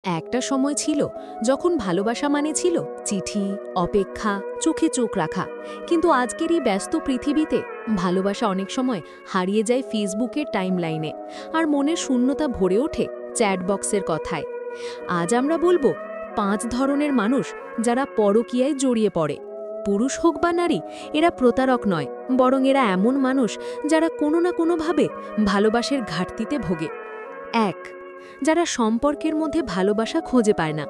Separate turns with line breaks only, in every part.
একটা সময় ছিল যখন ভালোবাসা মানে ছিল চিঠি, অপেক্ষা, চোখে চোখ রাখা। কিন্তু আজকের এই ব্যস্ত পৃথিবীতে ভালোবাসা অনেক সময় হারিয়ে যায় ফেসবুকের টাইমলাইনে, আর মনের শূন্যতা ভরে ওঠে চ্যাটবক্সের কথায়। আজ আমরা বলবো 5 ধরনের মানুষ যারা পরকীয়ায় জড়িয়ে পড়ে। পুরুষ হোক বা নারী, এরা প্রতারক নয়, বরং এরা এমন মানুষ যারা কোনো না কোনোভাবে ভালোবাসার ঘাটতিতে ভোগে। 1. যারা সম্পর্কের মধ্যে ভালোবাসা খুঁজে পায় না।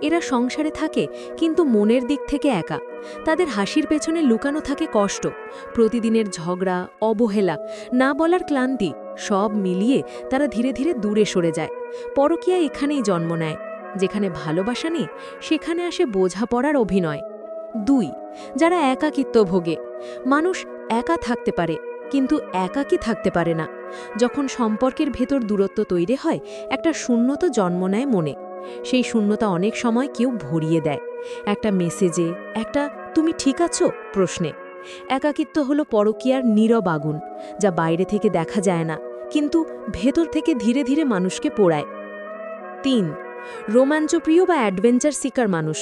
এরা সংসারে থাকে কিন্তু মনের দিক থেকে একা। তাদের হাসির পেছনে লুকানো থাকে কষ্ট, প্রতিদিনের ঝগড়া, অবহেলা, না বলার ক্লান্তি, সব মিলিয়ে তারা ধীরে ধীরে দূরে সরে যায়। পরকীয়া এখানেই জন্ম নেয়। যেখানে ভালোবাসা নেই, সেখানে আসে বোঝাপড়ার অভিনয়। 2. যারা একাকিত্ব ভোগে। মানুষ একা থাকতে পারে, কিন্তু একাকী থাকতে পারে না। যখন সম্পর্কের ভেতর দূরত্ব তৈরি হয়, একটা শূন্যতা জন্ম নেয় মনে। সেই শূন্যতা অনেক সময় কেউ ভরিয়ে দেয়, একটা মেসেজে, একটা "তুমি ঠিক আছো?" প্রশ্নে। একাকিত্ব হলো পরকীয়ার নীরব আগুন, যা বাইরে থেকে দেখা যায় না, কিন্তু ভেতর থেকে ধীরে ধীরে মানুষকে পোড়ায়। 3. রোমাঞ্চপ্রিয় বা অ্যাডভেঞ্চার সিকার মানুষ।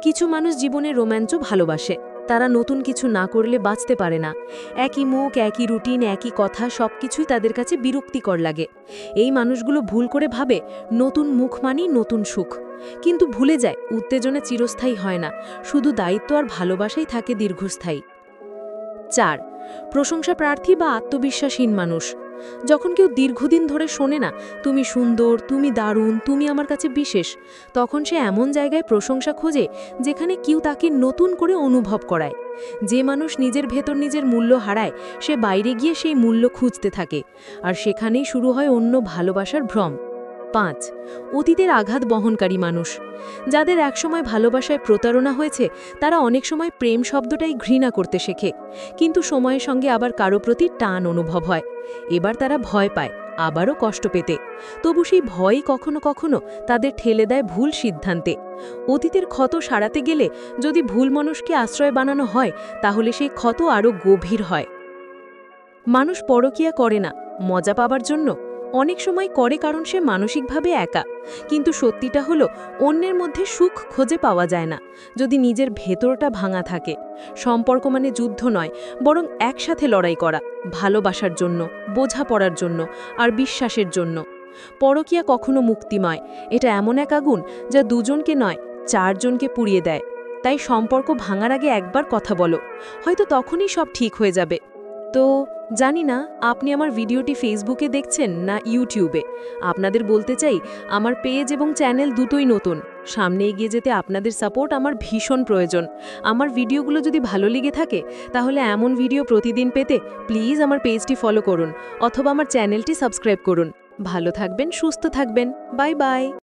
কিছু মানুষ জীবনে রোমাঞ্চ ভালোবাসে। তারা নতুন কিছু না করলে বাঁচতে পারে না। একই মুখ, একই রুটিন, একই কথা, সবকিছুই তাদের কাছে বিরক্তিকর লাগে। এই মানুষগুলো ভুল করে ভাবে নতুন মুখ মানেই নতুন সুখ, কিন্তু ভুলে যায় উত্তেজনা চিরস্থায়ী হয় না, শুধু দায়িত্ব আর ভালোবাসাই থাকে দীর্ঘস্থায়ী। 4. প্রশংসা প্রার্থী বা আত্মবিশ্বাসহীন মানুষ। যখন কেউ দীর্ঘদিন ধরে শোনে না "তুমি সুন্দর, তুমি দারুণ, তুমি আমার কাছে বিশেষ", তখন সে এমন জায়গায় প্রশংসা খোঁজে যেখানে কেউ তাকে নতুন করে অনুভব করায়। যে মানুষ নিজের ভেতর নিজের মূল্য হারায়, সে বাইরে গিয়ে সেই মূল্য খুঁজতে থাকে, আর সেখানেই শুরু হয় অন্য ভালোবাসার ভ্রম। 5. অতীতের আঘাত বহনকারী মানুষ। যাদের একসময় ভালোবাসায় প্রতারণা হয়েছে, তারা অনেক সময় প্রেম শব্দটাই ঘৃণা করতে শেখে, কিন্তু সময়ের সঙ্গে আবার কারো প্রতি টান অনুভব হয়। এবার তারা ভয় পায় আবারও কষ্ট পেতে, তবু সেই ভয়ই কখনো কখনো তাদের ঠেলে দেয় ভুল সিদ্ধান্তে। অতীতের ক্ষত সারাতে গেলে যদি ভুল মানুষকে আশ্রয় বানানো হয়, তাহলে সেই ক্ষত আরও গভীর হয়। মানুষ পরকীয়া করে না মজা পাবার জন্য, অনেক সময় করে কারণ সে মানসিকভাবে একা। কিন্তু সত্যিটা হলো, অন্যের মধ্যে সুখ খুঁজে পাওয়া যায় না যদি নিজের ভেতরটা ভাঙা থাকে। সম্পর্ক মানে যুদ্ধ নয়, বরং একসাথে লড়াই করা, ভালোবাসার জন্য, বোঝাপড়ার জন্য, আর বিশ্বাসের জন্য। পরকীয়া কখনো মুক্তিময়, এটা এমন এক আগুন যা দুজনকে নয়, 4 জনকে পুড়িয়ে দেয়। তাই সম্পর্ক ভাঙার আগে একবার কথা বলো, হয়তো তখনই সব ঠিক হয়ে যাবে। তো জানি না আপনি আমার ভিডিওটি ফেসবুকে দেখছেন না ইউটিউবে। আপনাদের বলতে চাই, আমার পেজ এবং চ্যানেল দুটোই নতুন। সামনে এগিয়ে যেতে আপনাদের সাপোর্ট আমার ভীষণ প্রয়োজন। আমার ভিডিওগুলো যদি ভালো লেগে থাকে, তাহলে এমন ভিডিও প্রতিদিন পেতে প্লিজ আমার পেজটি ফলো করুন, অথবা আমার চ্যানেলটি সাবস্ক্রাইব করুন। ভালো থাকবেন, সুস্থ থাকবেন। Bye bye.